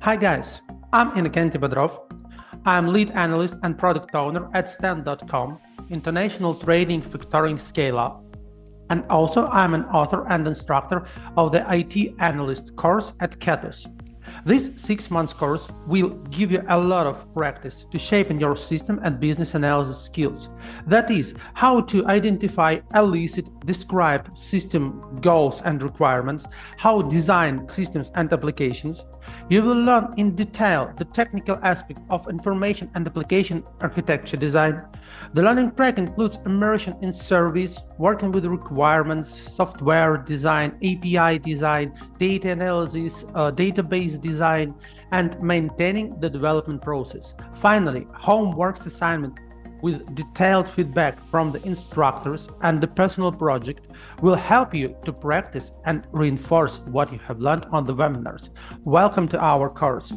Hi guys, I'm Innokenty Bodrov. I'm lead analyst and product owner at stand.com, international trading factoring scale-up. And also I'm an author and instructor of the IT Analyst course at KETUS. This 6-month course will give you a lot of practice to shaping your system and business analysis skills. That is, how to identify, elicit, describe system goals and requirements, how to design systems and applications. You will learn in detail the technical aspect of information and application architecture design. The learning track includes immersion in service, working with requirements, software design, API design, data analysis, database design, and maintaining the development process. Finally, homework assignment with detailed feedback from the instructors and the personal project will help you to practice and reinforce what you have learned on the webinars. Welcome to our course.